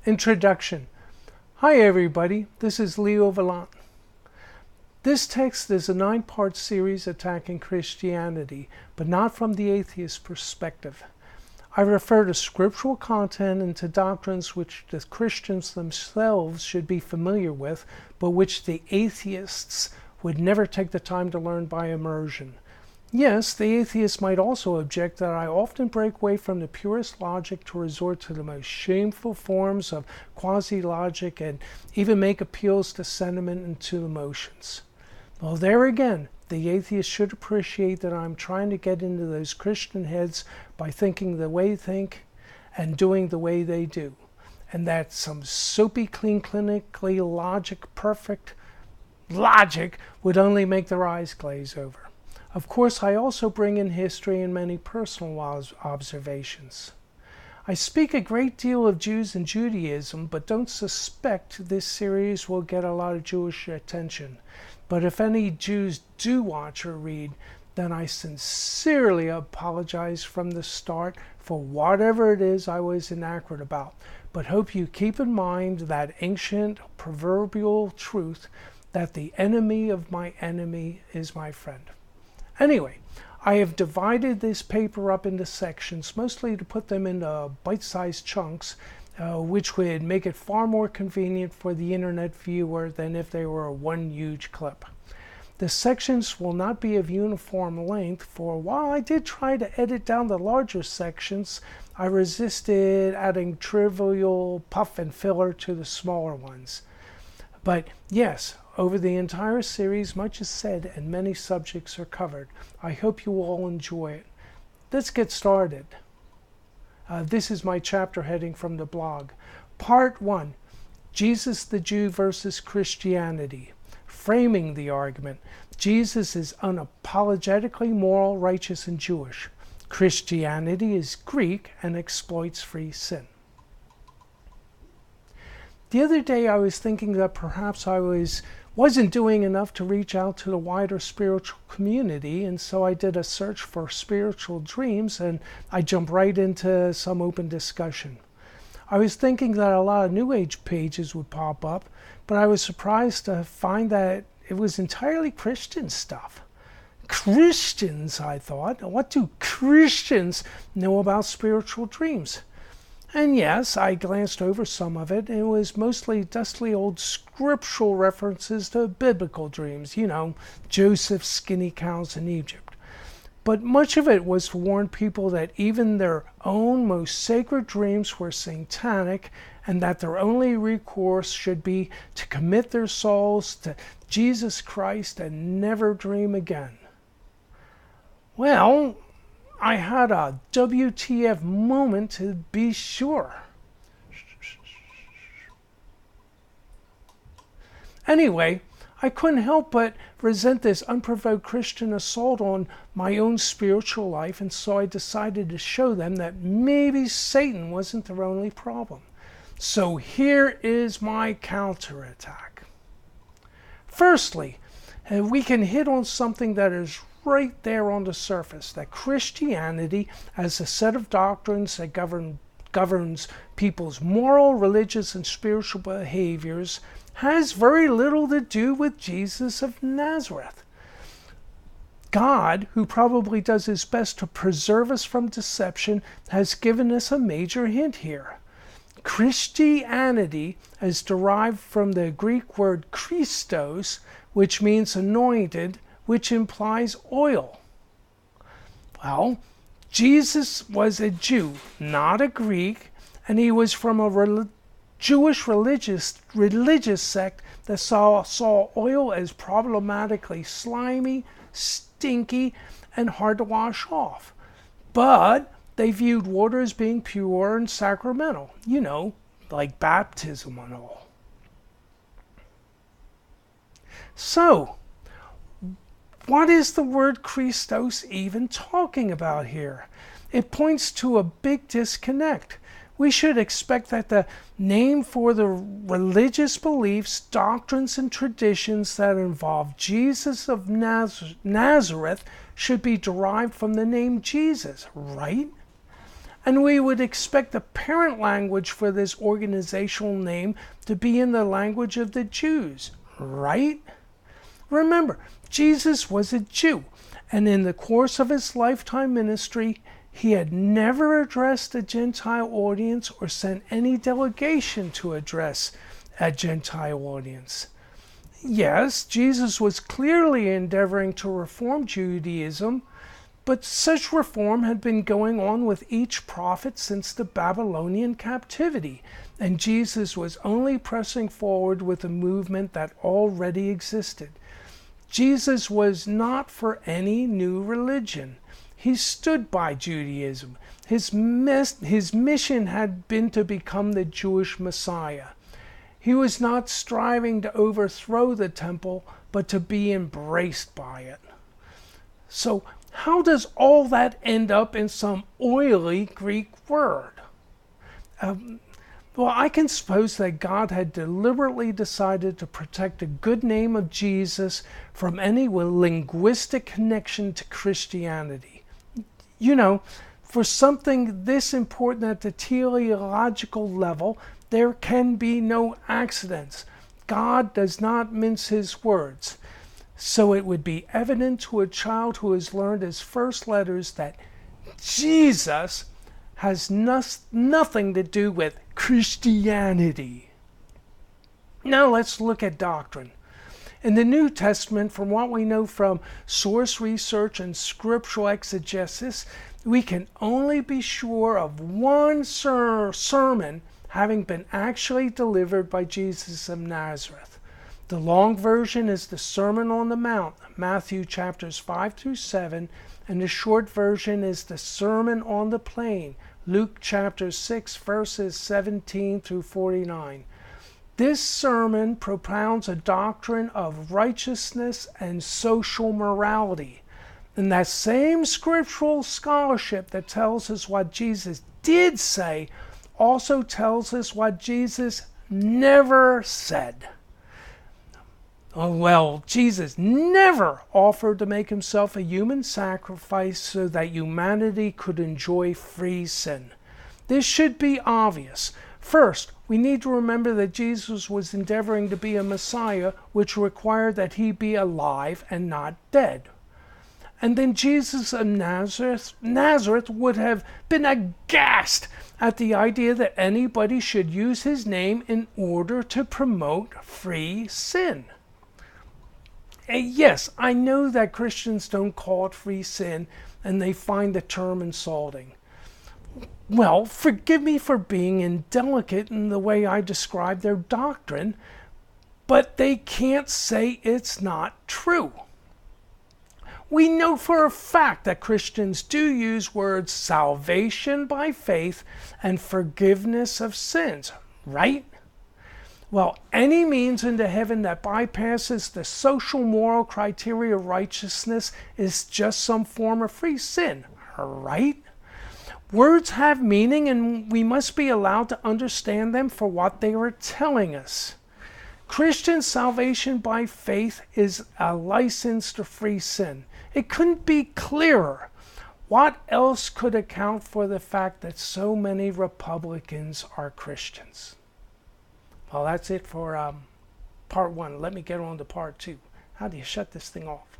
Introduction. Hi everybody, this is Leo Volont. This text is a 9-part series attacking Christianity, but not from the atheist perspective. I refer to scriptural content and to doctrines which the Christians themselves should be familiar with, but which the atheists would never take the time to learn by immersion. Yes, the atheist might also object that I often break away from the purest logic to resort to the most shameful forms of quasi-logic and even make appeals to sentiment and to emotions. Well, there again, the atheist should appreciate that I'm trying to get into those Christian heads by thinking the way they think and doing the way they do. And that some soapy, clean, clinically perfect logic would only make their eyes glaze over. Of course, I also bring in history and many personal observations. I speak a great deal of Jews and Judaism, but don't suspect this series will get a lot of Jewish attention. But if any Jews do watch or read, then I sincerely apologize from the start for whatever it is I was inaccurate about. But hope you keep in mind that ancient proverbial truth that the enemy of my enemy is my friend. Anyway, I have divided this paper up into sections, mostly to put them into bite-sized chunks, which would make it far more convenient for the internet viewer than if they were one huge clip. The sections will not be of uniform length, for while I did try to edit down the larger sections, I resisted adding trivial puff and filler to the smaller ones. But yes, over the entire series, much is said and many subjects are covered. I hope you all enjoy it. Let's get started. This is my chapter heading from the blog. Part 1, Jesus the Jew versus Christianity. Framing the argument, Jesus is unapologetically moral, righteous, and Jewish. Christianity is Greek and exploits free sin. The other day I was thinking that perhaps I wasn't doing enough to reach out to the wider spiritual community, and so I did a search for spiritual dreams and I jumped right into some open discussion. I was thinking that a lot of New Age pages would pop up, but I was surprised to find that it was entirely Christian stuff. Christians, I thought. What do Christians know about spiritual dreams? And yes, I glanced over some of it, and it was mostly dusty old scriptural references to biblical dreams, Joseph's skinny cows in Egypt. But much of it was to warn people that even their own most sacred dreams were satanic, and that their only recourse should be to commit their souls to Jesus Christ and never dream again. Well, I had a WTF moment to be sure. Anyway, I couldn't help but resent this unprovoked Christian assault on my own spiritual life, and so I decided to show them that maybe Satan wasn't their only problem. So here is my counterattack. Firstly, we can hit on something that is right there on the surface, that Christianity, as a set of doctrines that governs people's moral, religious, and spiritual behaviors, has very little to do with Jesus of Nazareth. God, who probably does his best to preserve us from deception, has given us a major hint here. Christianity is derived from the Greek word Christos, which means anointed, which implies oil. Well, Jesus was a Jew, not a Greek, and he was from a Jewish religious sect that saw oil as problematically slimy, stinky, and hard to wash off. But they viewed water as being pure and sacramental, like baptism and all. So, what is the word Christos even talking about here? It points to a big disconnect. We should expect that the name for the religious beliefs, doctrines, and traditions that involve Jesus of Nazareth should be derived from the name Jesus, right? And we would expect the parent language for this organizational name to be in the language of the Jews, right? Remember, Jesus was a Jew, and in the course of his lifetime ministry, he had never addressed a Gentile audience or sent any delegation to address a Gentile audience. Yes, Jesus was clearly endeavoring to reform Judaism, but such reform had been going on with each prophet since the Babylonian captivity, and Jesus was only pressing forward with a movement that already existed. Jesus was not for any new religion. He stood by Judaism. His mission had been to become the Jewish Messiah. He was not striving to overthrow the temple, but to be embraced by it. So, how does all that end up in some oily Greek word? Well, I can suppose that God had deliberately decided to protect the good name of Jesus from any linguistic connection to Christianity. You know, for something this important at the teleological level, there can be no accidents. God does not mince his words. So it would be evident to a child who has learned his first letters that Jesus has nothing to do with Christianity. Now let's look at doctrine. In the New Testament, from what we know from source research and scriptural exegesis, we can only be sure of one sermon having been actually delivered by Jesus of Nazareth. The long version is the Sermon on the Mount, Matthew chapters 5 through 7, and the short version is the Sermon on the Plain, Luke chapter 6, verses 17 through 49. This sermon propounds a doctrine of righteousness and social morality. And that same scriptural scholarship that tells us what Jesus did say also tells us what Jesus never said. Well, Jesus never offered to make himself a human sacrifice so that humanity could enjoy free sin. This should be obvious. First, we need to remember that Jesus was endeavoring to be a Messiah, which required that he be alive and not dead. And then Jesus of Nazareth would have been aghast at the idea that anybody should use his name in order to promote free sin. Yes, I know that Christians don't call it free sin, and they find the term insulting. Well, forgive me for being indelicate in the way I describe their doctrine, but they can't say it's not true. We know for a fact that Christians do use words salvation by faith and forgiveness of sins, right? Well, any means into heaven that bypasses the social moral criteria of righteousness is just some form of free sin, right? Words have meaning, and we must be allowed to understand them for what they are telling us. Christian salvation by faith is a license to free sin. It couldn't be clearer. What else could account for the fact that so many Republicans are Christians? Well, that's it for part one. Let me get on to part two. How do you shut this thing off?